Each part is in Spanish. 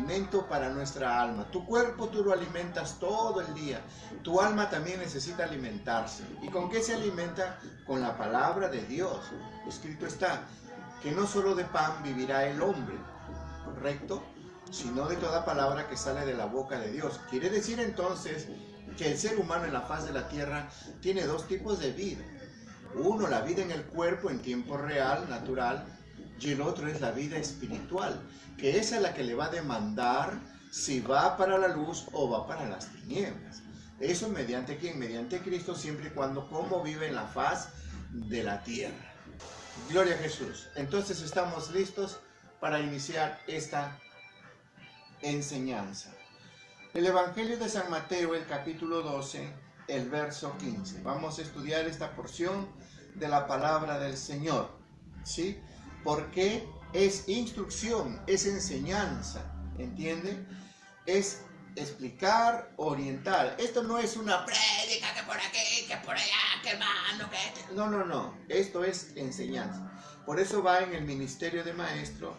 alimento para nuestra alma. Tu cuerpo tú lo alimentas todo el día. Tu alma también necesita alimentarse. ¿Y con qué se alimenta? Con la palabra de Dios. Escrito está que no solo de pan vivirá el hombre, ¿correcto? Sino de toda palabra que sale de la boca de Dios. Quiere decir entonces que el ser humano en la faz de la tierra tiene dos tipos de vida. Uno, la vida en el cuerpo en tiempo real, natural, y el otro es la vida espiritual, que esa es la que le va a demandar si va para la luz o va para las tinieblas. Eso mediante ¿quién? Mediante Cristo, siempre y cuando como vive en la faz de la tierra. Gloria a Jesús. Entonces estamos listos para iniciar esta enseñanza. El Evangelio de San Mateo, el capítulo 12, el verso 15. Vamos a estudiar esta porción de la palabra del Señor, ¿sí? Porque es instrucción, es enseñanza, ¿entiende? Es explicar, orientar. Esto no es una prédica que por aquí, que por allá, que mano, que... No. Esto es enseñanza. Por eso va en el ministerio de maestro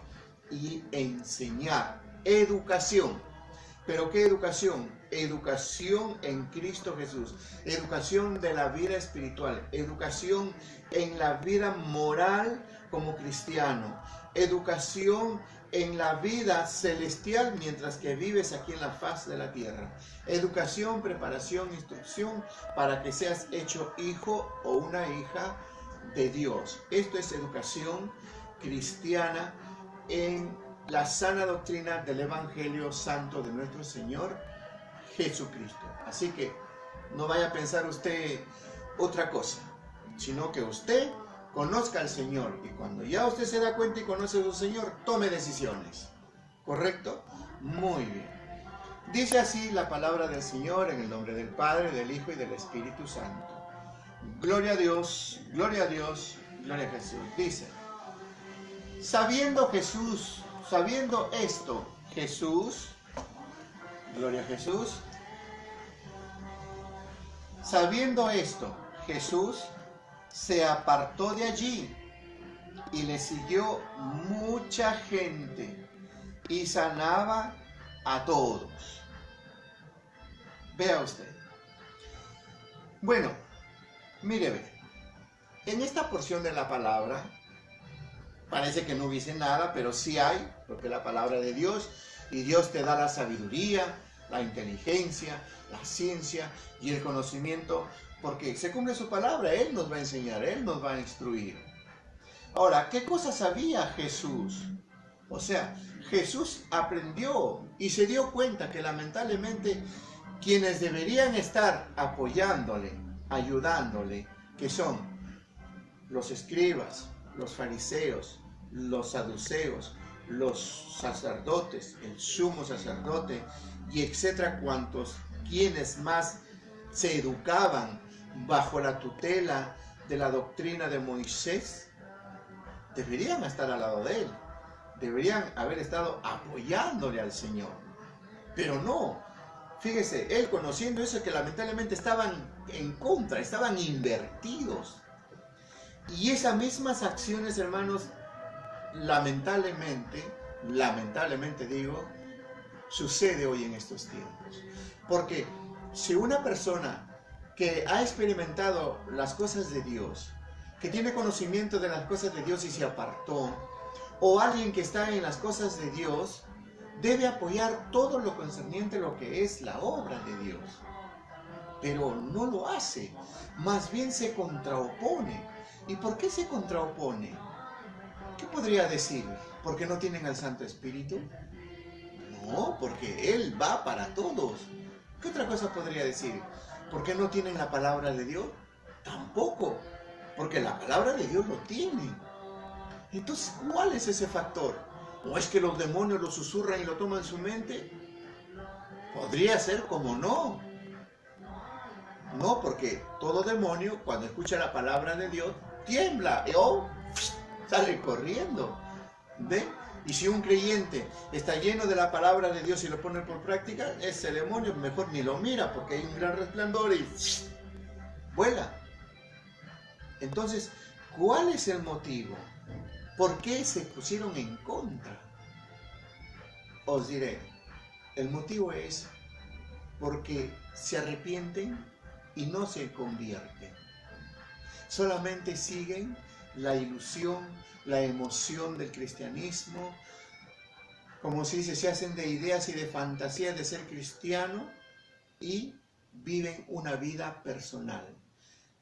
y enseñar. Educación. ¿Pero qué educación? Educación en Cristo Jesús. Educación de la vida espiritual. Educación en la vida moral como cristiano. Educación en la vida celestial mientras que vives aquí en la faz de la tierra. Educación, preparación, instrucción para que seas hecho hijo o una hija de Dios. Esto es educación cristiana en la sana doctrina del Evangelio Santo de nuestro Señor Jesucristo. Así que no vaya a pensar usted otra cosa, sino que usted conozca al Señor, y cuando ya usted se da cuenta y conoce a su Señor, tome decisiones. ¿Correcto? Muy bien. Dice así la palabra del Señor en el nombre del Padre, del Hijo y del Espíritu Santo. Gloria a Dios, gloria a Dios, gloria a Jesús. Dice, sabiendo esto, Jesús, gloria a Jesús, sabiendo esto, Jesús se apartó de allí y le siguió mucha gente y sanaba a todos. Vea usted. Bueno, mire, en esta porción de la palabra parece que no hubiese nada, pero sí hay, porque es la palabra de Dios, y Dios te da la sabiduría, la inteligencia, la ciencia y el conocimiento, porque se cumple su palabra. Él nos va a enseñar, Él nos va a instruir. Ahora, ¿qué cosas sabía Jesús? O sea, Jesús aprendió y se dio cuenta que lamentablemente quienes deberían estar apoyándole, ayudándole, que son los escribas, los fariseos, los saduceos, los sacerdotes, el sumo sacerdote y etcétera, cuantos, quienes más se educaban bajo la tutela de la doctrina de Moisés, deberían estar al lado de él, deberían haber estado apoyándole al Señor, pero no. Fíjese, él conociendo eso, que lamentablemente estaban en contra, estaban invertidos. Y esas mismas acciones, hermanos, lamentablemente digo, sucede hoy en estos tiempos. Porque si una persona que ha experimentado las cosas de Dios, que tiene conocimiento de las cosas de Dios y se apartó, o alguien que está en las cosas de Dios, debe apoyar todo lo concerniente a lo que es la obra de Dios. Pero no lo hace, más bien se contraopone. ¿Y por qué se contraopone? ¿Qué podría decir? ¿Porque no tienen al Santo Espíritu? No, porque Él va para todos. ¿Qué otra cosa podría decir? ¿Por qué no tienen la palabra de Dios? Tampoco, porque la palabra de Dios lo tienen. Entonces, ¿cuál es ese factor? ¿O es que los demonios lo susurran y lo toman en su mente? Podría ser como no. No, porque todo demonio, cuando escucha la palabra de Dios, tiembla o sale corriendo. ¿Ve? Y si un creyente está lleno de la palabra de Dios y lo pone por práctica, ese demonio mejor ni lo mira, porque hay un gran resplandor y vuela. Entonces, ¿cuál es el motivo? ¿Por qué se pusieron en contra? Os diré, El motivo es porque se arrepienten y no se convierten. Solamente siguen la ilusión, la emoción del cristianismo. Como se dice, se hacen de ideas y de fantasías de ser cristiano y viven una vida personal.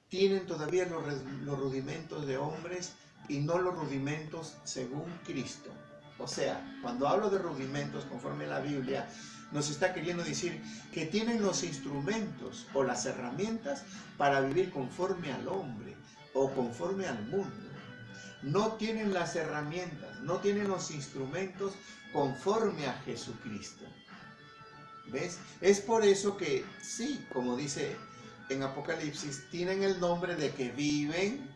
Tienen todavía los rudimentos de hombres y no los rudimentos según Cristo. O sea, cuando hablo de rudimentos conforme a la Biblia, nos está queriendo decir que tienen los instrumentos o las herramientas para vivir conforme al hombre o conforme al mundo. No tienen las herramientas, no tienen los instrumentos conforme a Jesucristo. ¿Ves? Es por eso que sí, como dice en Apocalipsis, tienen el nombre de que viven.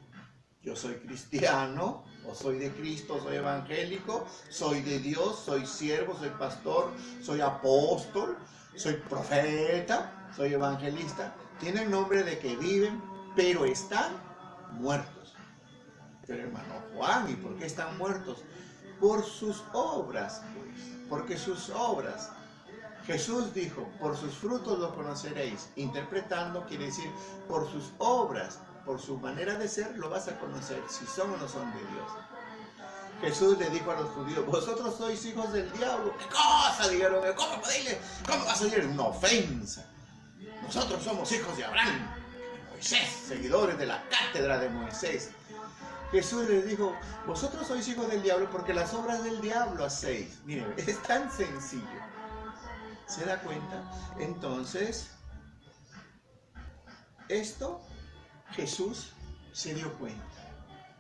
Yo soy cristiano, o soy de Cristo, soy evangélico, soy de Dios, soy siervo, soy pastor, soy apóstol, soy profeta, soy evangelista. Tienen nombre de que viven, pero están muertos. Pero hermano Juan, ¿y por qué están muertos? Por sus obras, pues. Porque sus obras. Jesús dijo, por sus frutos los conoceréis. Interpretando quiere decir, por sus obras, por su manera de ser, lo vas a conocer, si son o no son de Dios. Jesús le dijo a los judíos, vosotros sois hijos del diablo. ¿Qué cosa? Dijeron, ¿cómo va a salir? Una ofensa. Nosotros somos hijos de Abraham, de Moisés, seguidores de la cátedra de Moisés. Jesús les dijo, vosotros sois hijos del diablo porque las obras del diablo hacéis. Miren, es tan sencillo. ¿Se da cuenta? Entonces, esto Jesús se dio cuenta.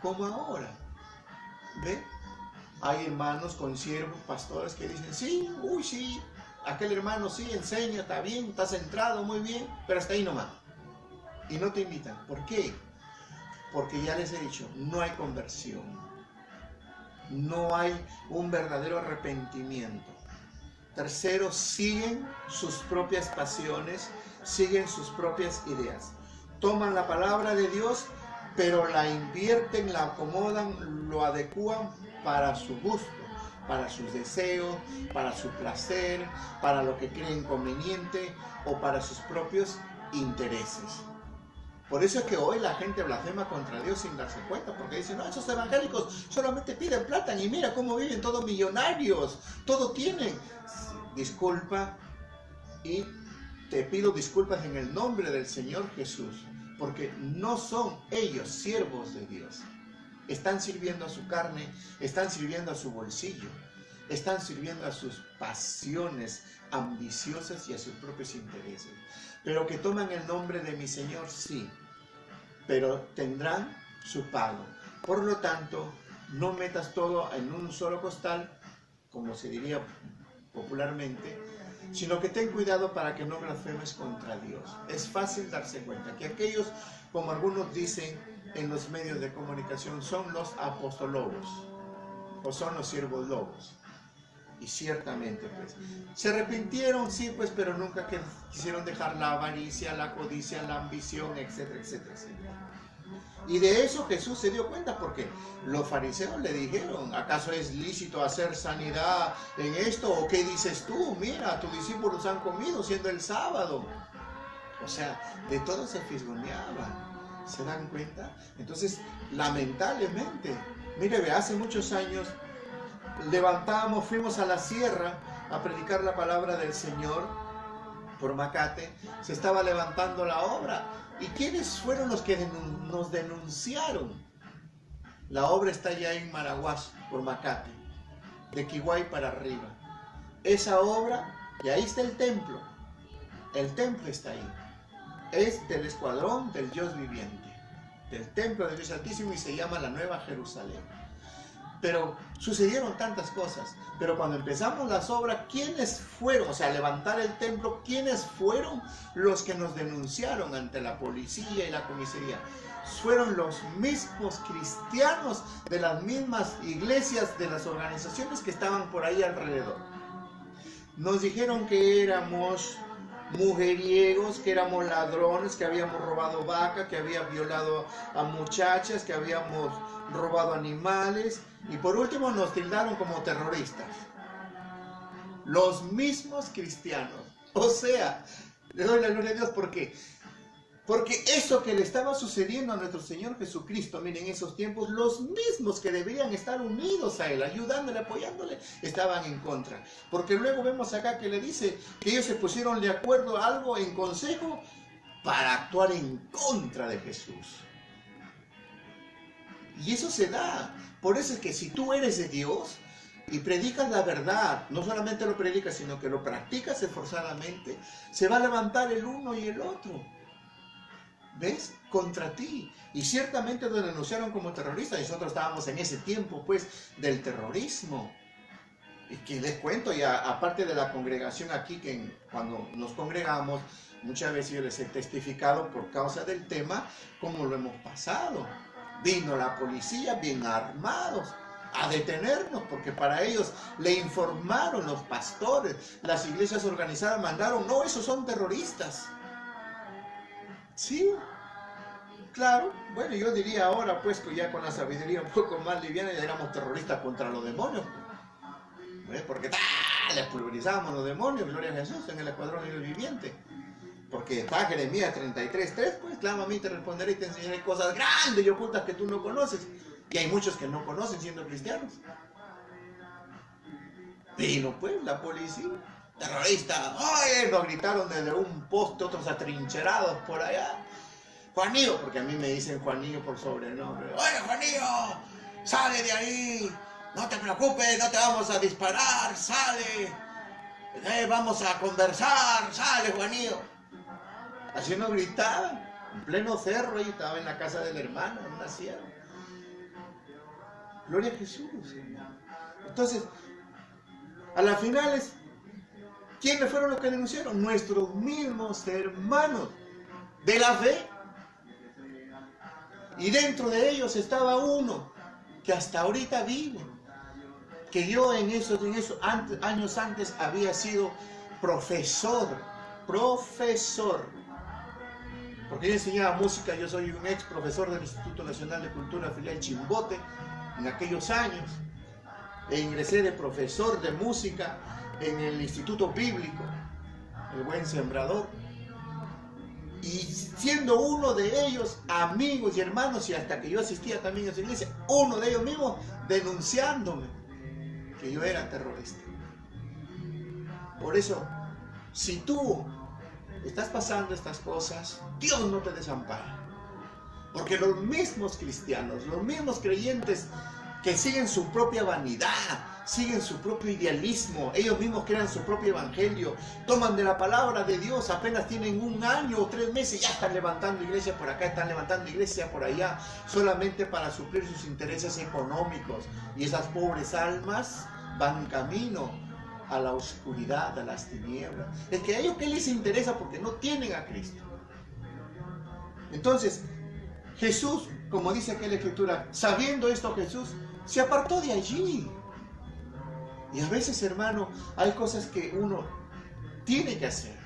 Como ahora. ¿Ve? Hay hermanos, consiervos, pastores que dicen, sí, sí, aquel hermano sí, enseña, está bien, está centrado, muy bien, pero hasta ahí nomás. Y no te invitan. ¿Por qué? Porque ya les he dicho, no hay conversión. No hay un verdadero arrepentimiento. Tercero, siguen sus propias pasiones, siguen sus propias ideas. Toman la palabra de Dios, pero la invierten, la acomodan, lo adecúan para su gusto, para sus deseos, para su placer, para lo que creen conveniente o para sus propios intereses. Por eso es que hoy la gente blasfema contra Dios sin darse cuenta, porque dicen, no, esos evangélicos solamente piden plata y mira cómo viven todos millonarios, todo tienen. Disculpa, y te pido disculpas en el nombre del Señor Jesús, porque no son ellos siervos de Dios. Están sirviendo a su carne, están sirviendo a su bolsillo, están sirviendo a sus pasiones ambiciosas y a sus propios intereses. Pero que toman el nombre de mi Señor, sí, pero tendrán su pago. Por lo tanto, no metas todo en un solo costal, como se diría popularmente, sino que ten cuidado para que no blasfemes contra Dios. Es fácil darse cuenta que aquellos, como algunos dicen en los medios de comunicación, son los apostolobos o son los siervos lobos. Y ciertamente, pues, se arrepintieron, sí, pues, pero nunca quisieron dejar la avaricia, la codicia, la ambición, etcétera, etcétera, etcétera. Y de eso Jesús se dio cuenta porque los fariseos le dijeron, ¿acaso es lícito hacer sanidad en esto? ¿O qué dices tú? Mira, tus discípulos han comido siendo el sábado. O sea, de todo se fisgoneaban. ¿Se dan cuenta? Entonces, lamentablemente, mire, hace muchos años fuimos a la sierra a predicar la palabra del Señor por Macate. Se estaba levantando la obra. ¿Y quiénes fueron los que nos denunciaron? La obra está ya en Maraguas, por Macate, de Quiguay para arriba. Esa obra, y ahí está el templo. El templo está ahí. Es del escuadrón del Dios viviente, del templo del Dios Altísimo, y se llama la Nueva Jerusalén. Pero sucedieron tantas cosas. Pero cuando empezamos las obras, ¿quiénes fueron? O sea, levantar el templo, ¿quiénes fueron los que nos denunciaron ante la policía y la comisaría? Fueron los mismos cristianos de las mismas iglesias, de las organizaciones que estaban por ahí alrededor. Nos dijeron que éramos mujeriegos, que éramos ladrones, que habíamos robado vaca, que habíamos violado a muchachas, que habíamos robado animales, y por último nos tildaron como terroristas. los mismos cristianos. O sea, le doy la gloria a Dios porque eso que le estaba sucediendo a nuestro Señor Jesucristo, miren, en esos tiempos, los mismos que deberían estar unidos a Él, ayudándole, apoyándole, estaban en contra. Porque luego vemos acá que le dice que ellos se pusieron de acuerdo a algo en consejo para actuar en contra de Jesús. Y eso se da. Por eso es que si tú eres de Dios y predicas la verdad, no solamente lo predicas, sino que lo practicas esforzadamente, se va a levantar el uno y el otro. ¿Ves? Contra ti. Y ciertamente lo denunciaron como terrorista. Y nosotros estábamos en ese tiempo, pues, del terrorismo. Y que les cuento, ya aparte de la congregación aquí, que cuando nos congregamos, muchas veces yo les he testificado por causa del tema, cómo lo hemos pasado. Vino la policía bien armados a detenernos, porque para ellos le informaron los pastores, las iglesias organizadas mandaron, no, esos son terroristas. Sí, claro. Bueno, yo diría ahora, pues, que ya con la sabiduría un poco más liviana, ya éramos terroristas contra los demonios. ¿Ves? Porque les pulverizábamos los demonios, gloria a Jesús, en el escuadrón del viviente. Porque está Jeremías 33:3, pues, clama a mí, te responderé y te enseñaré cosas grandes y ocultas que tú no conoces. Y hay muchos que no conocen siendo cristianos. Vino, pues, la policía. Terrorista, ¡ay! Nos gritaron desde un poste, otros atrincherados por allá. Juanillo, porque a mí me dicen Juanillo por sobrenombre. ¡Oye, Juanillo! ¡Sale de ahí! No te preocupes, no te vamos a disparar, sale. Vamos a conversar, sale, Juanillo. Así nos gritaban, en pleno cerro, ahí estaba en la casa del hermano, en una sierra. Gloria a Jesús. Entonces, a las finales, ¿quiénes fueron los que denunciaron? Nuestros mismos hermanos de la fe. Y dentro de ellos estaba uno que hasta ahorita vive, que yo en esos años antes había sido profesor. Porque yo enseñaba música, yo soy un ex profesor del Instituto Nacional de Cultura filial Chimbote en aquellos años. E ingresé de profesor de música en el Instituto Bíblico, el Buen Sembrador. Y siendo uno de ellos amigos y hermanos, y hasta que yo asistía también a su iglesia, uno de ellos mismos denunciándome que yo era terrorista. Por eso, si tú estás pasando estas cosas, Dios no te desampara. Porque los mismos cristianos, los mismos creyentes que siguen su propia vanidad, siguen su propio idealismo, ellos mismos crean su propio evangelio, toman de la palabra de Dios, apenas tienen 1 año o 3 meses, ya están levantando iglesia por acá, están levantando iglesia por allá, solamente para suplir sus intereses económicos. Y esas pobres almas van camino a la oscuridad, a las tinieblas. Es que a ellos qué les interesa, porque no tienen a Cristo. Entonces, Jesús, como dice aquí en la Escritura, sabiendo esto Jesús, se apartó de allí. Y a veces, hermano, hay cosas que uno tiene que hacer.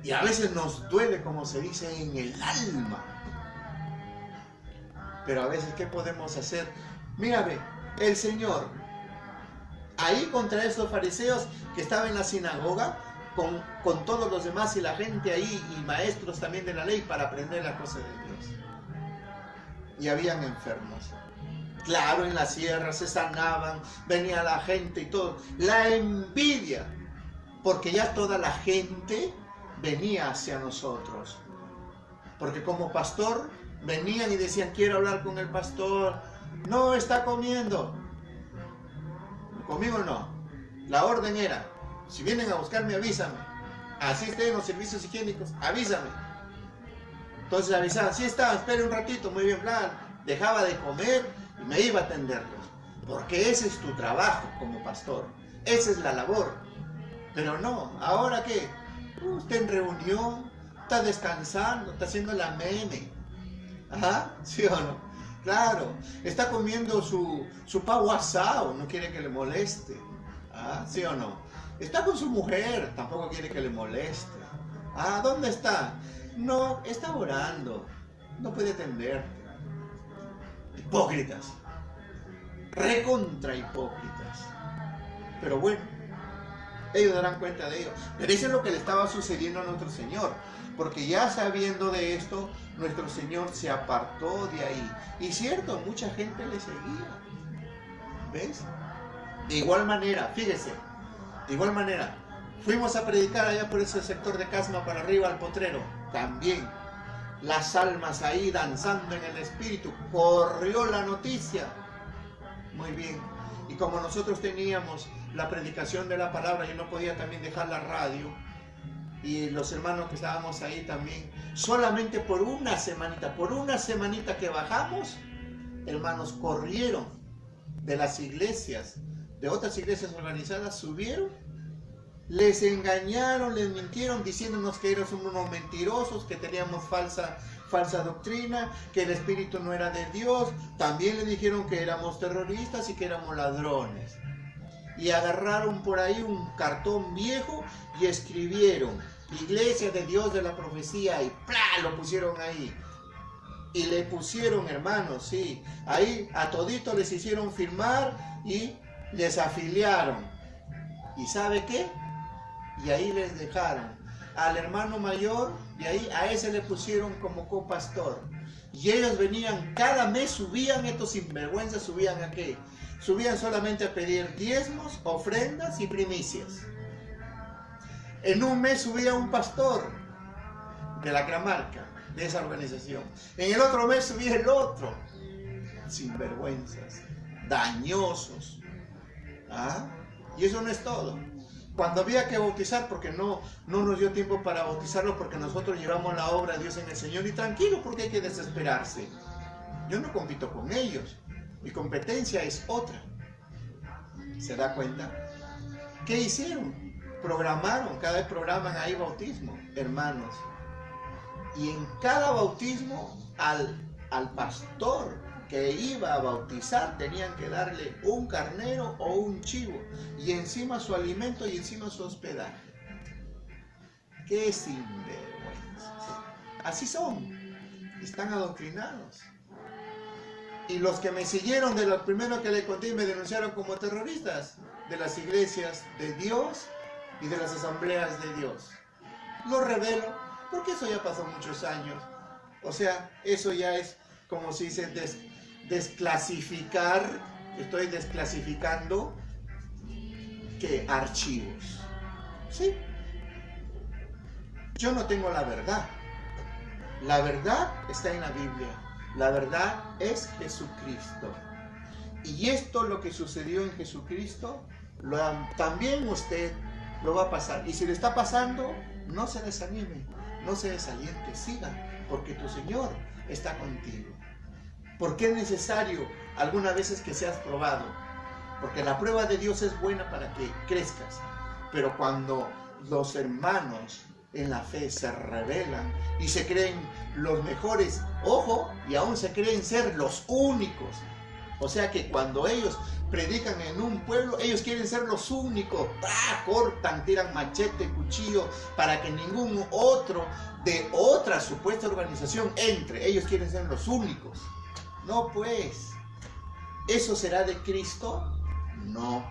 Y a veces nos duele, como se dice, en el alma. Pero a veces, ¿qué podemos hacer? Mírame, el Señor, ahí contra estos fariseos que estaban en la sinagoga, con todos los demás y la gente ahí, y maestros también de la ley, para aprender la cosa de Dios. Y habían enfermos. Claro, en la sierra se sanaban, venía la gente y todo. La envidia, porque ya toda la gente venía hacia nosotros. Porque como pastor, venían y decían, quiero hablar con el pastor. No, está comiendo. Conmigo no. La orden era, si vienen a buscarme, avísame. Así estén en los servicios higiénicos, avísame. Entonces avisaban, sí está, espere un ratito, muy bien, plan. Dejaba de comer y me iba a atenderlos. Porque ese es tu trabajo como pastor. Esa es la labor. Pero no, ¿ahora qué? Está en reunión, está descansando, está haciendo la meme. Ajá, ¿sí o no? Claro, está comiendo su pavo asado, no quiere que le moleste. ¿Ah, sí o no? Está con su mujer, tampoco quiere que le moleste. Ah, ¿dónde está? No, está orando, no puede atenderte. Hipócritas, recontra hipócritas. Pero bueno, Ellos darán cuenta de ello. Pero eso es lo que le estaba sucediendo a nuestro Señor. Porque ya sabiendo de esto, nuestro Señor se apartó de ahí. Y cierto, mucha gente le seguía. ¿Ves? De igual manera, fíjese, de igual manera, fuimos a predicar allá por ese sector de Casma para arriba al Potrero. También las almas ahí danzando en el Espíritu. Corrió la noticia. Muy bien. Y como nosotros teníamos la predicación de la palabra, yo no podía también dejar la radio. Y los hermanos que estábamos ahí también, solamente por una semanita que bajamos, hermanos, corrieron de las iglesias, de otras iglesias organizadas, subieron, les engañaron, les mintieron, diciéndonos que éramos unos mentirosos, que teníamos falsa doctrina, que el Espíritu no era de Dios. También le dijeron que éramos terroristas y que éramos ladrones. Y agarraron por ahí un cartón viejo y escribieron Iglesia de Dios de la Profecía y ¡plá! Lo pusieron ahí. Y le pusieron, hermanos, sí, ahí a toditos les hicieron firmar y les afiliaron. ¿Y sabe qué? Y ahí les dejaron. Al hermano mayor, y ahí a ese le pusieron como copastor. Y ellos venían, cada mes subían, estos sinvergüenzas subían a qué? Subían solamente a pedir diezmos, ofrendas y primicias. En un mes subía un pastor de la Gramarca, de esa organización. En el otro mes subía el otro. Sinvergüenzas, dañosos. ¿Ah? Y eso no es todo. Cuando había que bautizar, porque no nos dio tiempo para bautizarlo, porque nosotros llevamos la obra de Dios en el Señor, y tranquilo, porque hay que desesperarse. Yo no compito con ellos. Mi competencia es otra. ¿Se da cuenta? ¿Qué hicieron? Programaron, cada vez programan ahí bautismo, hermanos. Y en cada bautismo al pastor que iba a bautizar tenían que darle un carnero o un chivo. Y encima su alimento y encima su hospedaje. ¡Qué sinvergüenzas! Así son. Están adoctrinados. Y los que me siguieron de lo primero que le conté me denunciaron como terroristas de las iglesias de Dios y de las asambleas de Dios. Lo revelo porque eso ya pasó muchos años. O sea, eso ya es como se dice desclasificar. Estoy desclasificando ¿qué? Archivos. ¿Sí? Yo no tengo la verdad. La verdad está en la Biblia. La verdad es Jesucristo. Y esto, lo que sucedió en Jesucristo, también usted lo va a pasar. Y si le está pasando, no se desanime, no se desaliente, siga, porque tu Señor está contigo. Porque es necesario algunas veces que seas probado. Porque la prueba de Dios es buena para que crezcas. Pero cuando los hermanos en la fe se rebelan y se creen los mejores, ojo, y aún se creen ser los únicos. O sea que cuando ellos predican en un pueblo, ellos quieren ser los únicos. Cortan, tiran machete, cuchillo, para que ningún otro de otra supuesta organización entre. Ellos quieren ser los únicos. No, pues, ¿eso será de Cristo? No.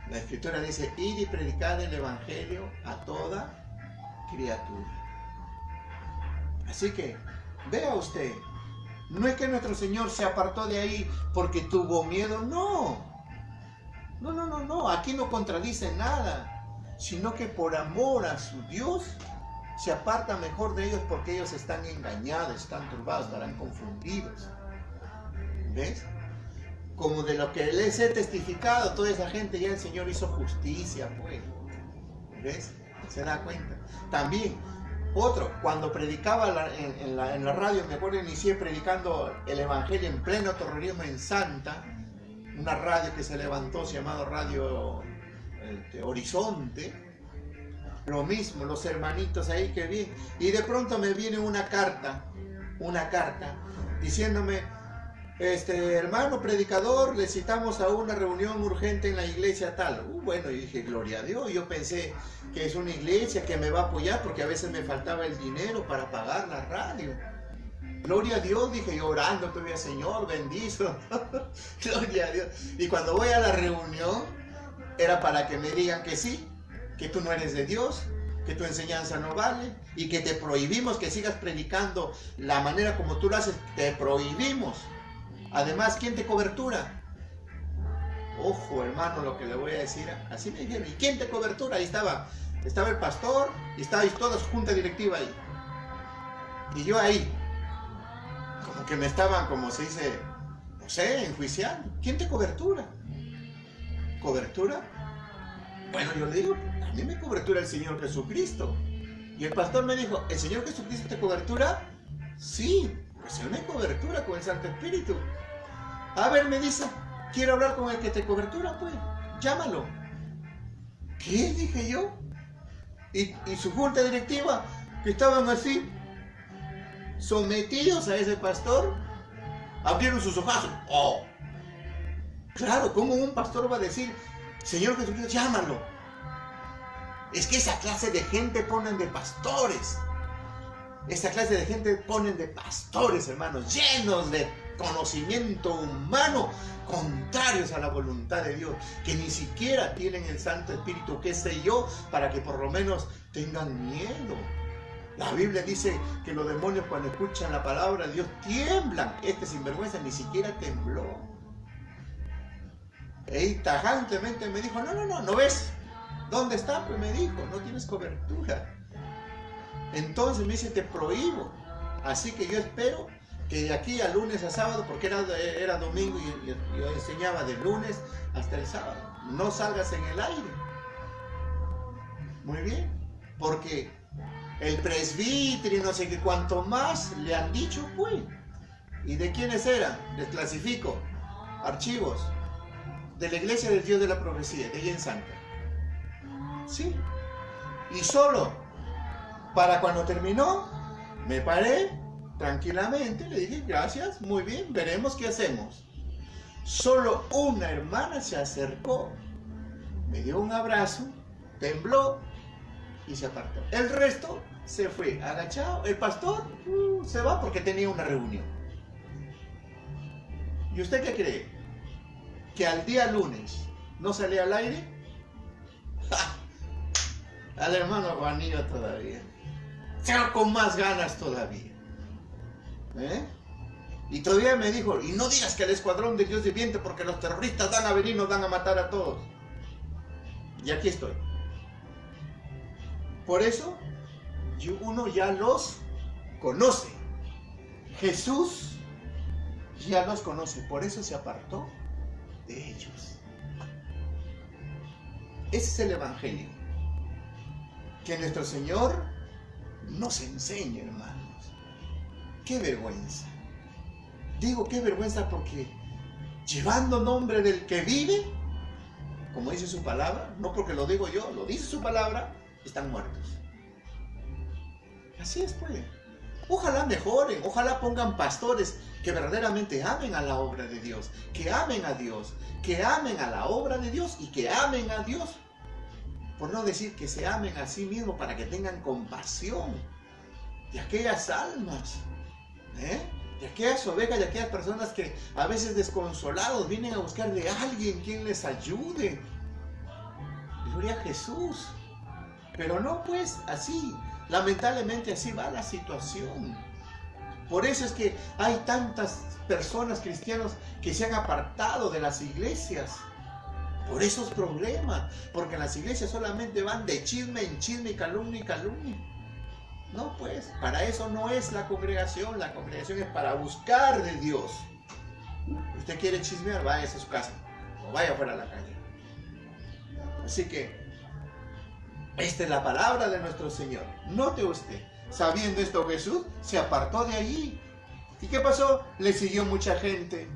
La Escritura dice, id y predicad el Evangelio a toda criatura. Así que, vea usted, no es que nuestro Señor se apartó de ahí porque tuvo miedo, no. No, aquí no contradice nada, sino que por amor a su Dios se aparta mejor de ellos porque ellos están engañados, están turbados, estarán confundidos. ¿Ves? Como de lo que les he testificado, toda esa gente ya el Señor hizo justicia, pues. ¿Ves? ¿Se da cuenta? También, otro, cuando predicaba en la radio, me acuerdo, inicié predicando el Evangelio en pleno terrorismo en Santa, una radio que se levantó, llamado Radio Horizonte. Lo mismo, los hermanitos ahí que bien. Y de pronto me viene una carta, diciéndome, hermano predicador, le citamos a una reunión urgente en la iglesia tal. Bueno, yo dije, gloria a Dios. Yo pensé que es una iglesia que me va a apoyar porque a veces me faltaba el dinero para pagar la radio. Gloria a Dios, dije yo orando todavía, Señor, bendizo. Gloria a Dios. Y cuando voy a la reunión, era para que me digan que sí, que tú no eres de Dios, que tu enseñanza no vale y que te prohibimos que sigas predicando la manera como tú lo haces, te prohibimos. Además, ¿quién te cobertura? Ojo, hermano, lo que le voy a decir, así me dijeron. ¿Y quién te cobertura? Ahí estaba el pastor y estaba toda su junta directiva ahí. Y yo ahí, como que me estaban, como se dice, no sé, enjuiciando. ¿Quién te cobertura? ¿Cobertura? Bueno, yo le digo, a mí me cobertura el Señor Jesucristo. Y el pastor me dijo, ¿el Señor Jesucristo te cobertura? Sí, pues Él me cobertura con el Santo Espíritu. A ver, me dice, quiero hablar con el que te cobertura, pues, llámalo. ¿Qué? Dije yo. Y su junta directiva, que estaban así, sometidos a ese pastor, abrieron sus ojazos. ¡Oh! Claro, ¿cómo un pastor va a decir, Señor Jesucristo, llámalo? Es que esa clase de gente ponen de pastores. Esa clase de gente ponen de pastores, hermanos, llenos de conocimiento humano, contrarios a la voluntad de Dios, que ni siquiera tienen el Santo Espíritu, qué sé yo, para que por lo menos tengan miedo. La Biblia dice que los demonios cuando escuchan la palabra de Dios tiemblan. Este sinvergüenza ni siquiera tembló. Y tajantemente me dijo, no ves. ¿Dónde está? Pues me dijo, no tienes cobertura. Entonces me dice, te prohíbo. Así que yo espero que de aquí a lunes a sábado, porque era domingo y yo enseñaba de lunes hasta el sábado, no salgas en el aire. Muy bien, porque el presbítero y no sé qué cuánto más le han dicho, pues. ¿Y de quiénes eran? Les clasifico. Archivos de la Iglesia del Dios de la Profecía, de allá en Santa. Sí. Y solo para cuando terminó, me paré tranquilamente, le dije gracias, muy bien, veremos qué hacemos. Solo una hermana se acercó, me dio un abrazo, tembló y se apartó. El resto se fue agachado. El pastor se va porque tenía una reunión. ¿Y usted qué cree? ¿Que al día lunes no salía al aire? ¡Ja! Al hermano Juanillo todavía. Se va con más ganas todavía. Y todavía me dijo, y no digas que el escuadrón de Dios viviente, porque los terroristas van a venir y nos van a matar a todos. Y aquí estoy. Por eso, uno ya los conoce. Jesús ya los conoce, por eso se apartó de ellos. Ese es el Evangelio que nuestro Señor nos enseña, hermanos. ¡Qué vergüenza! Digo qué vergüenza porque llevando nombre del que vive, como dice su palabra, no porque lo digo yo, lo dice su palabra, están muertos. Así es, pues. Ojalá mejoren, ojalá pongan pastores que verdaderamente amen a la obra de Dios, que amen a Dios, que amen a la obra de Dios y que amen a Dios. Por no decir que se amen a sí mismos, para que tengan compasión de aquellas almas, de aquellas ovejas, de aquellas personas que a veces desconsolados vienen a buscar de alguien quien les ayude. Gloria a Jesús. Pero no, pues así, lamentablemente así va la situación. Por eso es que hay tantas personas cristianos que se han apartado de las iglesias. Por esos problemas, porque en las iglesias solamente van de chisme en chisme, calumnia y calumnia. No, pues, para eso no es la congregación es para buscar de Dios. Usted quiere chismear, vaya a su casa, o vaya fuera a la calle. Así que, esta es la palabra de nuestro Señor. Note usted, sabiendo esto Jesús se apartó de allí. ¿Y qué pasó? Le siguió mucha gente.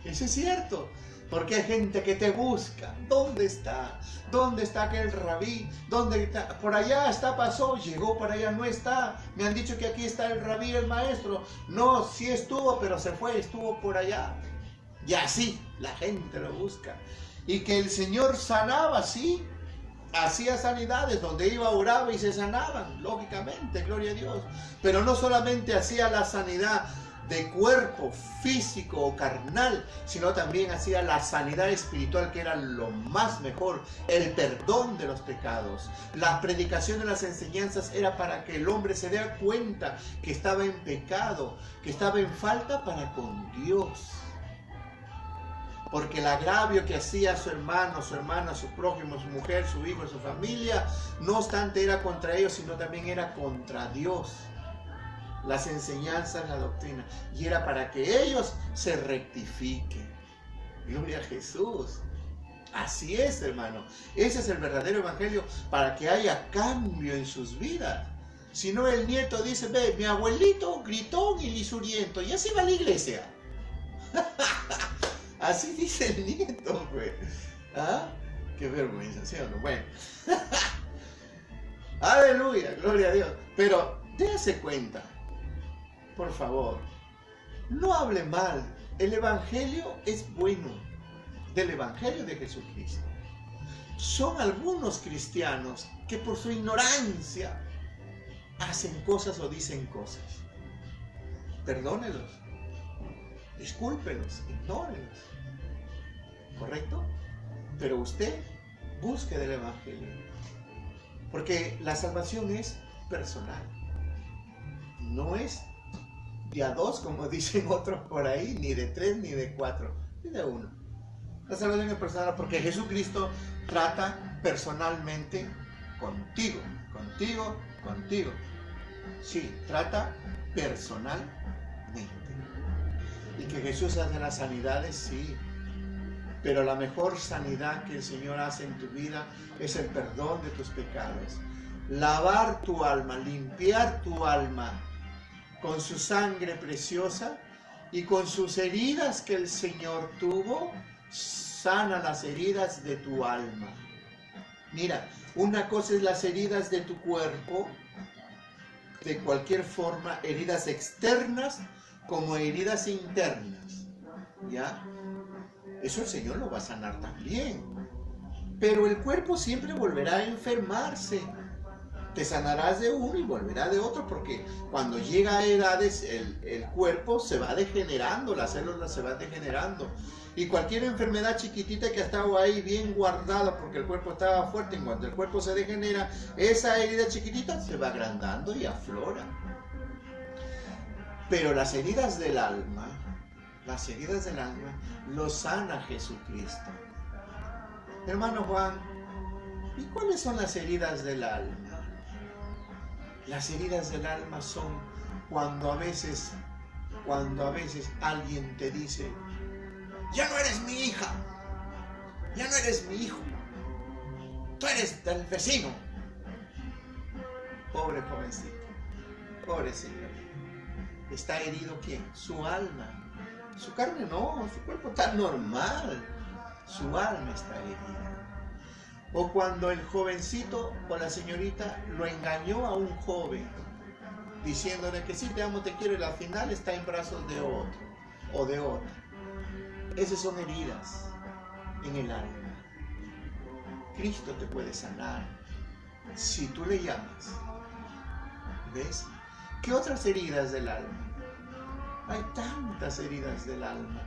Eso es cierto. Porque hay gente que te busca. ¿Dónde está? ¿Dónde está aquel rabí? ¿Dónde está? Por allá está, pasó, llegó por allá, no está. Me han dicho que aquí está el rabí, el maestro. No, sí estuvo, pero se fue, estuvo por allá. Y así la gente lo busca. Y que el Señor sanaba, sí. Hacía sanidades, donde iba, oraba y se sanaban, lógicamente, gloria a Dios. Pero no solamente hacía la sanidad de cuerpo físico o carnal, sino también hacía la sanidad espiritual, que era lo más mejor, el perdón de los pecados. La predicación de las enseñanzas era para que el hombre se dé cuenta que estaba en pecado, que estaba en falta para con Dios. Porque el agravio que hacía su hermano, su hermana, su prójimo, su mujer, su hijo, su familia, no obstante era contra ellos, sino también era contra Dios. Las enseñanzas, la doctrina. Y era para que ellos se rectifiquen. Gloria a Jesús. Así es, hermano. Ese es el verdadero evangelio, para que haya cambio en sus vidas. Si no, el nieto dice, ve, mi abuelito gritón y lisuriento, y así va a la iglesia. Así dice el nieto, pues. ¿Ah? Qué vergüenza, ¿sí o no? Bueno. Aleluya, gloria a Dios. Pero dése cuenta, por favor, no hable mal. El evangelio es bueno, del evangelio de Jesucristo. Son algunos cristianos que por su ignorancia hacen cosas o dicen cosas. Perdónelos, discúlpelos, ignórenlos. ¿Correcto? Pero usted busque del evangelio, porque la salvación es personal, no es de a dos, como dicen otros por ahí, ni de tres, ni de cuatro, ni de uno. La salvación es personal porque Jesucristo trata personalmente contigo. Sí, trata personalmente. Y que Jesús hace las sanidades, sí. Pero la mejor sanidad que el Señor hace en tu vida es el perdón de tus pecados. Lavar tu alma, limpiar tu alma con su sangre preciosa y con sus heridas que el Señor tuvo, sana las heridas de tu alma. Mira, una cosa es las heridas de tu cuerpo, de cualquier forma, heridas externas como heridas internas, ¿ya? Eso el Señor lo va a sanar también. Pero el cuerpo siempre volverá a enfermarse. Te sanarás de uno y volverá de otro, porque cuando llega a edades el cuerpo se va degenerando, las células se van degenerando. Y cualquier enfermedad chiquitita que ha estado ahí bien guardada porque el cuerpo estaba fuerte, en cuanto el cuerpo se degenera, esa herida chiquitita se va agrandando y aflora. Pero las heridas del alma lo sana Jesucristo. Hermano Juan, ¿y cuáles son las heridas del alma? Las heridas del alma son cuando a veces alguien te dice, ya no eres mi hija, ya no eres mi hijo, tú eres del vecino. Pobre jovencito, pobre señor. ¿Está herido quién? Su alma. Su carne no, su cuerpo está normal. Su alma está herida. O cuando el jovencito o la señorita lo engañó a un joven, diciéndole que sí, te amo, te quiero, y al final está en brazos de otro o de otra. Esas son heridas en el alma. Cristo te puede sanar si tú le llamas. ¿Ves? ¿Qué otras heridas del alma? Hay tantas heridas del alma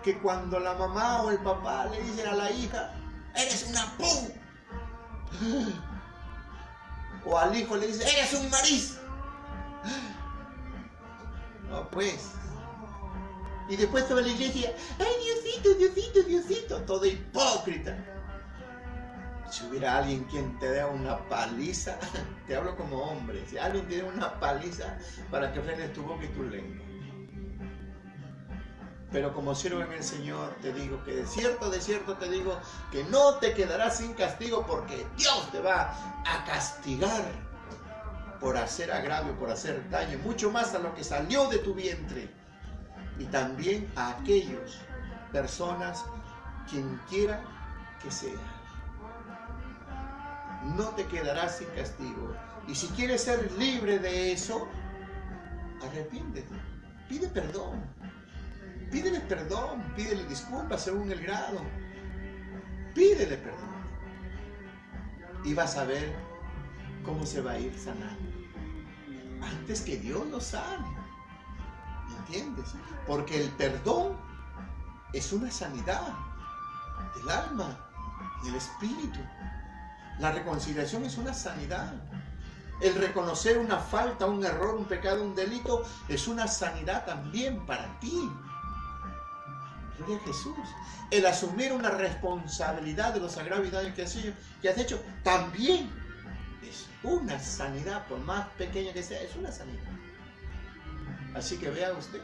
que cuando la mamá o el papá le dicen a la hija, eres una pu, o al hijo le dicen, eres un mariz. No, pues. Y después toda la iglesia, ay, Diosito, Diosito, Diosito, todo hipócrita. Si hubiera alguien quien te dé una paliza, te hablo como hombre, si alguien te da una paliza para que frenes tu boca y tu lengua. Pero como siervo en el Señor te digo que de cierto te digo que no te quedarás sin castigo, porque Dios te va a castigar por hacer agravio, por hacer daño, mucho más a lo que salió de tu vientre. Y también a aquellas personas, quien quiera que sea. No te quedarás sin castigo. Y si quieres ser libre de eso, arrepiéntete, pide perdón. Pídele perdón, pídele disculpas según el grado. Pídele perdón. Y vas a ver cómo se va a ir sanando. Antes que Dios lo sane. ¿Entiendes? Porque el perdón es una sanidad del alma, del espíritu. La reconciliación es una sanidad. El reconocer una falta, un error, un pecado, un delito, es una sanidad también para ti. Gloria a Jesús. El asumir una responsabilidad de los agravios que has hecho, también es una sanidad, por más pequeña que sea, es una sanidad. Así que vea usted.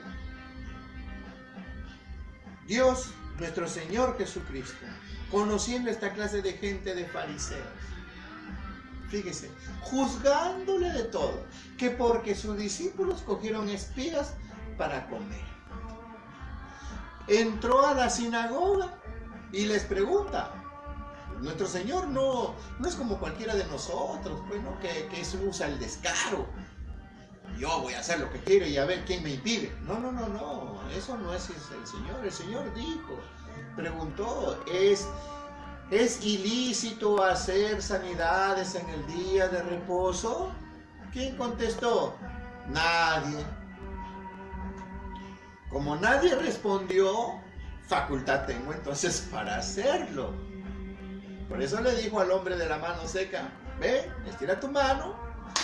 Dios, nuestro Señor Jesucristo, conociendo esta clase de gente de fariseos, fíjese, juzgándole de todo, que porque sus discípulos cogieron espigas para comer. Entró a la sinagoga y les pregunta. Nuestro Señor no es como cualquiera de nosotros, pues, ¿no? que usa el descaro. Yo voy a hacer lo que quiero y a ver quién me impide. No, eso no es el Señor. El Señor dijo, preguntó, ¿es ilícito hacer sanidades en el día de reposo? ¿Quién contestó? Nadie. Como nadie respondió, facultad tengo entonces para hacerlo. Por eso le dijo al hombre de la mano seca, ve, estira tu mano,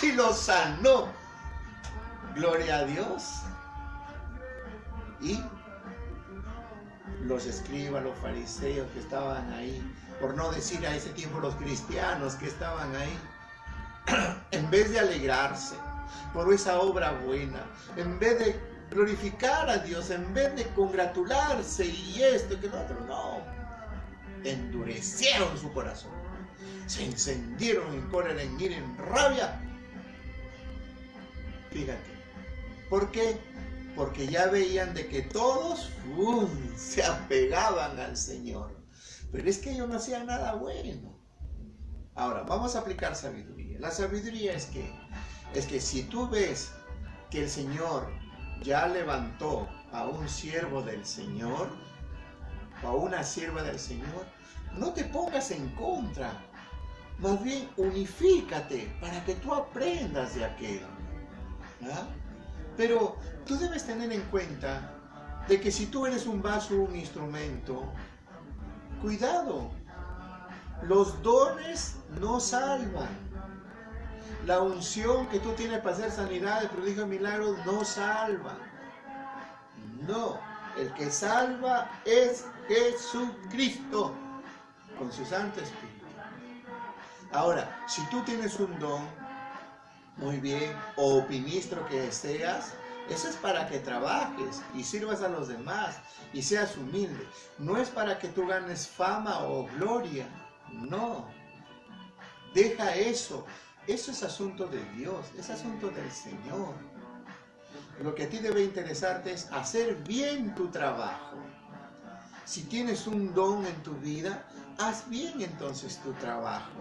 y lo sanó. Gloria a Dios. Y los escribas, los fariseos que estaban ahí, por no decir a ese tiempo los cristianos que estaban ahí, en vez de alegrarse por esa obra buena, en vez de glorificar a Dios, en vez de congratularse y esto que lo otro, no, endurecieron su corazón, se encendieron en cólera, en ira, en rabia. Fíjate, ¿por qué? Porque ya veían de que todos se apegaban al Señor, pero es que ellos no hacían nada bueno. Ahora, vamos a aplicar sabiduría. La sabiduría es que si tú ves que el Señor ya levantó a un siervo del Señor o a una sierva del Señor, no te pongas en contra, más bien unifícate para que tú aprendas de aquel. ¿Ah? Pero tú debes tener en cuenta de que si tú eres un vaso, un instrumento, cuidado, los dones no salvan. La unción que tú tienes para hacer sanidades, prodigios, milagros, no salva. No, el que salva es Jesucristo con su Santo Espíritu. Ahora, si tú tienes un don, muy bien, o ministro que seas, eso es para que trabajes y sirvas a los demás y seas humilde. No es para que tú ganes fama o gloria, no. Deja eso. Eso es asunto de Dios, es asunto del Señor. Lo que a ti debe interesarte es hacer bien tu trabajo. Si tienes un don en tu vida, haz bien entonces tu trabajo.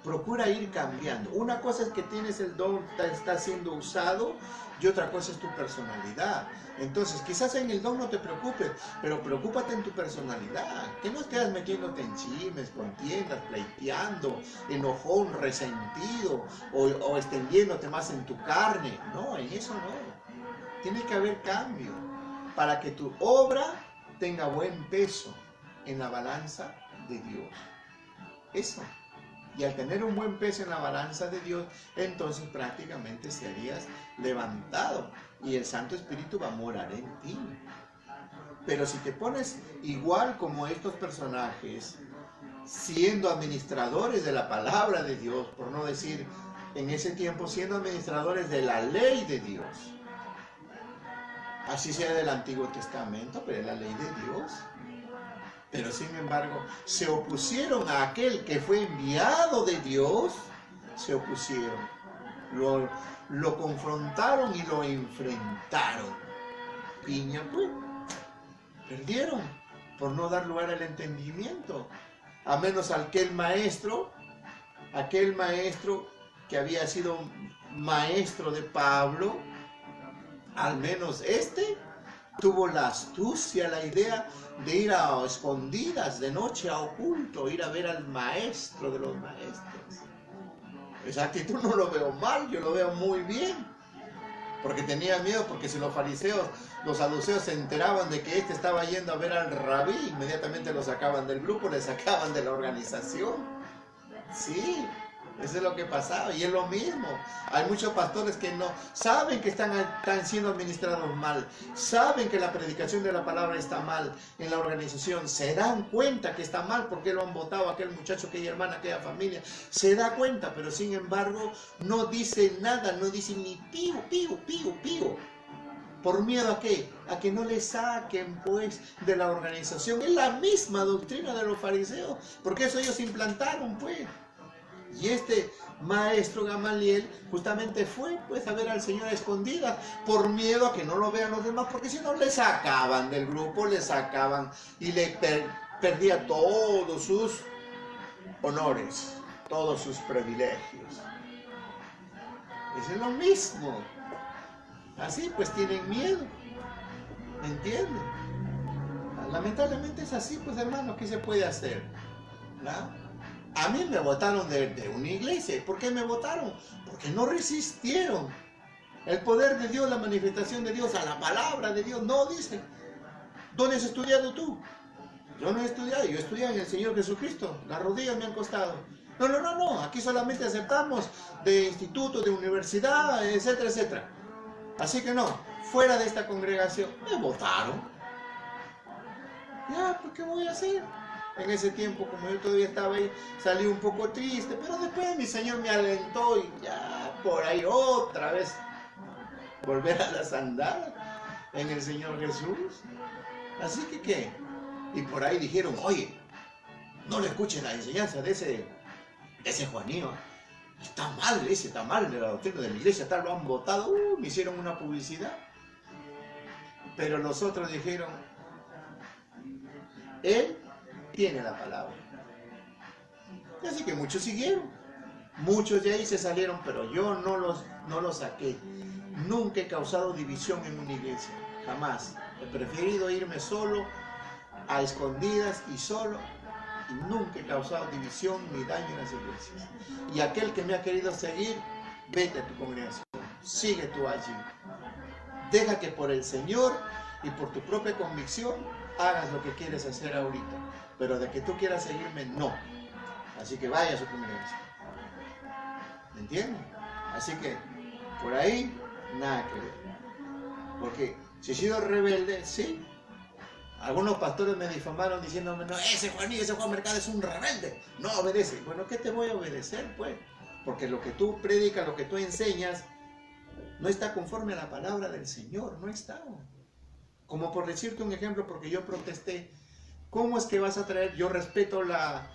Procura ir cambiando. Una cosa es que tienes el don, está siendo usado, y otra cosa es tu personalidad. Entonces, quizás en el don no te preocupes, pero preocúpate en tu personalidad. Que no estés metiéndote en chismes, contiendas, pleiteando, enojón, resentido, o extendiéndote más en tu carne. No, en eso no. Tiene que haber cambio para que tu obra tenga buen peso en la balanza de Dios. Eso. Y al tener un buen peso en la balanza de Dios, entonces prácticamente serías levantado y el Santo Espíritu va a morar en ti. Pero si te pones igual como estos personajes, siendo administradores de la palabra de Dios, por no decir en ese tiempo siendo administradores de la ley de Dios, así sea del Antiguo Testamento, pero es la ley de Dios. Pero sin embargo, se opusieron a aquel que fue enviado de Dios, se opusieron, lo confrontaron y lo enfrentaron. Piña, pues, perdieron por no dar lugar al entendimiento. A menos aquel maestro que había sido maestro de Pablo, al menos tuvo la astucia, la idea de ir a escondidas, de noche a oculto, ir a ver al maestro de los maestros. Esa actitud no lo veo mal, yo lo veo muy bien. Porque tenía miedo, porque si los fariseos, los saduceos se enteraban de que estaba yendo a ver al rabí, inmediatamente lo sacaban del grupo, le sacaban de la organización. Sí, eso es lo que pasaba, y es lo mismo. Hay muchos pastores que no saben que están siendo administrados mal, saben que la predicación de la palabra está mal en la organización, se dan cuenta que está mal porque lo han votado aquel muchacho, aquella hermana, aquella familia, se da cuenta, pero sin embargo no dice nada, no dice ni pío, pío, pío, pío. ¿Por miedo a qué? A que no le saquen pues de la organización. Es la misma doctrina de los fariseos, porque eso ellos implantaron pues. Y este maestro Gamaliel justamente fue pues a ver al Señor a escondidas por miedo a que no lo vean los demás, porque si no le sacaban del grupo, le sacaban y le perdía todos sus honores, todos sus privilegios. Es lo mismo. Así pues tienen miedo, ¿me entienden? Lamentablemente es así pues, hermano. ¿Qué se puede hacer? ¿Verdad? A mí me botaron de una iglesia. ¿Por qué me botaron? Porque no resistieron el poder de Dios, la manifestación de Dios, a la palabra de Dios. No, dice. ¿Dónde has estudiado tú? Yo no he estudiado, yo estudié en el Señor Jesucristo. Las rodillas me han costado. No. Aquí solamente aceptamos de instituto, de universidad, etcétera, etcétera. Así que no, fuera de esta congregación. Me votaron. Ya, ¿por qué voy a hacer? En ese tiempo, como yo todavía estaba ahí, salí un poco triste, pero después mi Señor me alentó y ya por ahí otra vez volver a las andadas en el Señor Jesús. Así que ¿qué? Y por ahí dijeron, oye, no le escuchen la enseñanza de ese Juanillo. Está mal de la doctrina de la iglesia, tal, lo han votado, me hicieron una publicidad. Pero los otros dijeron, él tiene la palabra. Y así que muchos siguieron, muchos de ahí se salieron, pero yo no los saqué. Nunca he causado división en una iglesia, jamás. He preferido irme solo, a escondidas y solo, y nunca he causado división ni daño en las iglesias. Y aquel que me ha querido seguir, vete a tu congregación, sigue tú allí. Deja que por el Señor y por tu propia convicción hagas lo que quieres hacer ahorita. Pero de que tú quieras seguirme, no. Así que vaya a su congregación. ¿Me entienden? Así que por ahí, nada que ver. Porque si he sido rebelde, sí. Algunos pastores me difamaron diciéndome, no, ese Juan Mercado es un rebelde, no obedece. Bueno, ¿qué te voy a obedecer, pues? Porque lo que tú predicas, lo que tú enseñas, no está conforme a la palabra del Señor, no está. Como por decirte un ejemplo, porque yo protesté, ¿cómo es que vas a traer? Yo respeto la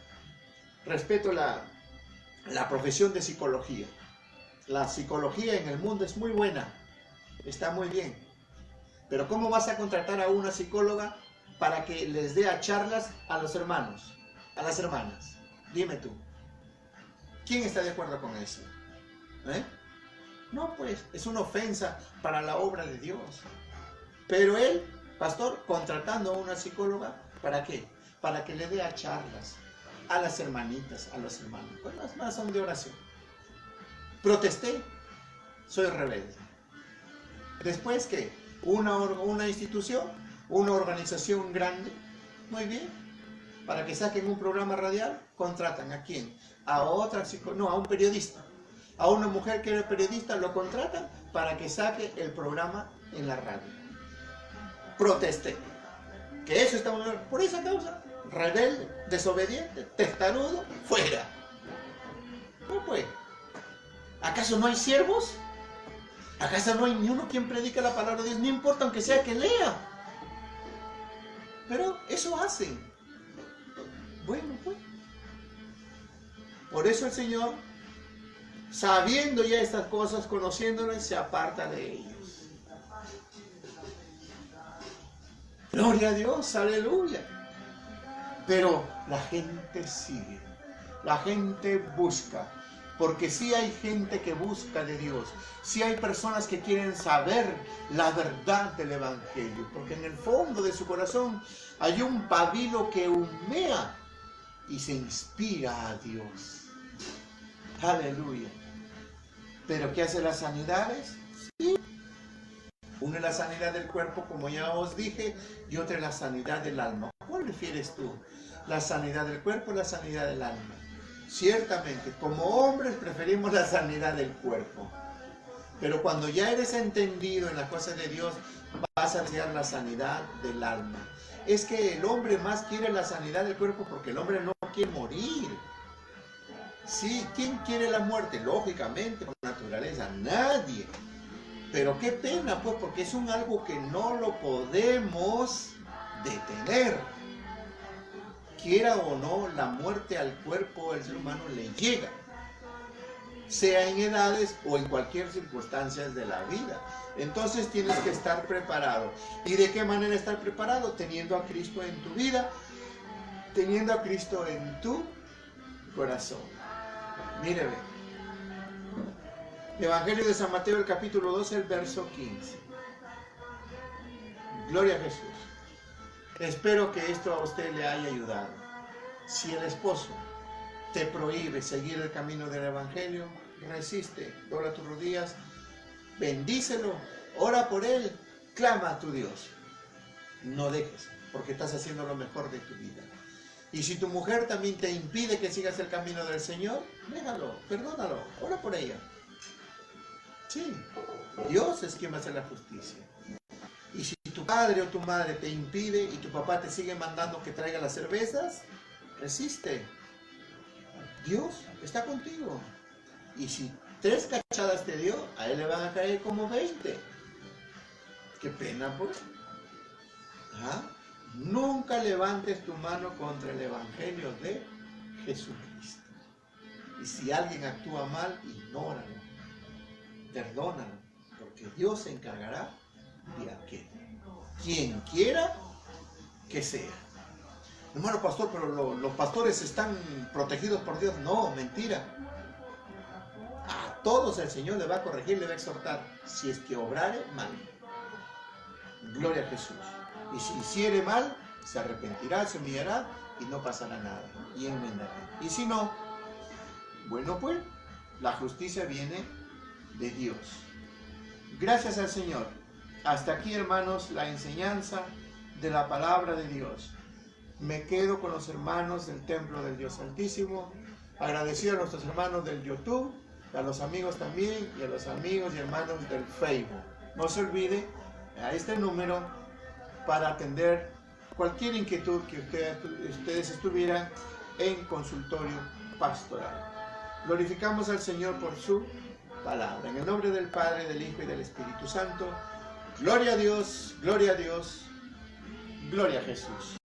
profesión de psicología. La psicología en el mundo es muy buena, está muy bien. Pero ¿cómo vas a contratar a una psicóloga para que les dé charlas a los hermanos, a las hermanas? Dime tú. ¿Quién está de acuerdo con eso? No, pues, es una ofensa para la obra de Dios. Pero él, pastor, contratando a una psicóloga, ¿para qué? Para que le dé charlas a las hermanitas, a los hermanos. Pues las más son de oración. Protesté, soy rebelde. Después, ¿qué? Una institución, una organización grande, muy bien, para que saquen un programa radial, contratan ¿a quién? A otra psicóloga, no, a un periodista. A una mujer que era periodista lo contratan para que saque el programa en la radio. Protesté. Que eso está muy bien. Por esa causa, rebelde, desobediente, testarudo, fuera. No pues. ¿Acaso no hay siervos? ¿Acaso no hay ni uno quien predica la palabra de Dios? No importa aunque sea que lea. Pero eso hacen. Bueno, pues. Por eso el Señor, sabiendo ya estas cosas, conociéndolas, se aparta de ellos. Gloria a Dios, aleluya. Pero la gente sigue. La gente busca. Porque sí hay gente que busca de Dios. Sí hay personas que quieren saber la verdad del Evangelio. Porque en el fondo de su corazón hay un pabilo que humea y se inspira a Dios. Aleluya. ¿Pero qué hacen las sanidades? Sí, Uno es la sanidad del cuerpo, como ya os dije, y otra es la sanidad del alma. ¿Cuál prefieres tú? ¿La sanidad del cuerpo o la sanidad del alma? Ciertamente, como hombres preferimos la sanidad del cuerpo. Pero cuando ya eres entendido en las cosas de Dios, vas a desear la sanidad del alma. Es que el hombre más quiere la sanidad del cuerpo porque el hombre no quiere morir. Sí, ¿quién quiere la muerte? Lógicamente, por naturaleza, nadie. Pero qué pena, pues, porque es algo que no lo podemos detener. Quiera o no, la muerte al cuerpo del ser humano le llega, sea en edades o en cualquier circunstancia de la vida. Entonces tienes que estar preparado. ¿Y de qué manera estar preparado? Teniendo a Cristo en tu vida, teniendo a Cristo en tu corazón. Míreme. Evangelio de San Mateo, el capítulo 12, el verso 15. Gloria a Jesús. Espero que esto a usted le haya ayudado. Si el esposo te prohíbe seguir el camino del Evangelio, resiste, dobla tus rodillas, bendícelo, ora por él, clama a tu Dios. No dejes, porque estás haciendo lo mejor de tu vida. Y si tu mujer también te impide que sigas el camino del Señor, déjalo, perdónalo, ora por ella. Sí, Dios es quien va a hacer la justicia. Y si tu padre o tu madre te impide y tu papá te sigue mandando que traiga las cervezas, resiste. Dios está contigo. Y si 3 cachadas te dio, a él le van a caer como 20. Qué pena, pues. ¿Ah? Nunca levantes tu mano contra el Evangelio de Jesucristo. Y si alguien actúa mal, ignóralo. Perdónalo, porque Dios se encargará de aquel. Quien quiera que sea. Hermano pastor, pero los pastores están protegidos por Dios. No, mentira. A todos el Señor le va a corregir, le va a exhortar, si es que obrare mal. Gloria a Jesús. Y si hiciere mal, se arrepentirá, se humillará y no pasará nada. Y enmendará. Y si no, bueno pues, la justicia viene de Dios. Gracias al Señor. Hasta aquí, hermanos, la enseñanza de la palabra de Dios. Me quedo con los hermanos del Templo del Dios Altísimo. Agradecido a nuestros hermanos del YouTube, a los amigos también y a los amigos y hermanos del Facebook. No se olvide a este número para atender cualquier inquietud que ustedes estuvieran en consultorio pastoral. Glorificamos al Señor por su palabra. En el nombre del Padre, del Hijo y del Espíritu Santo. Gloria a Dios, gloria a Dios, gloria a Jesús.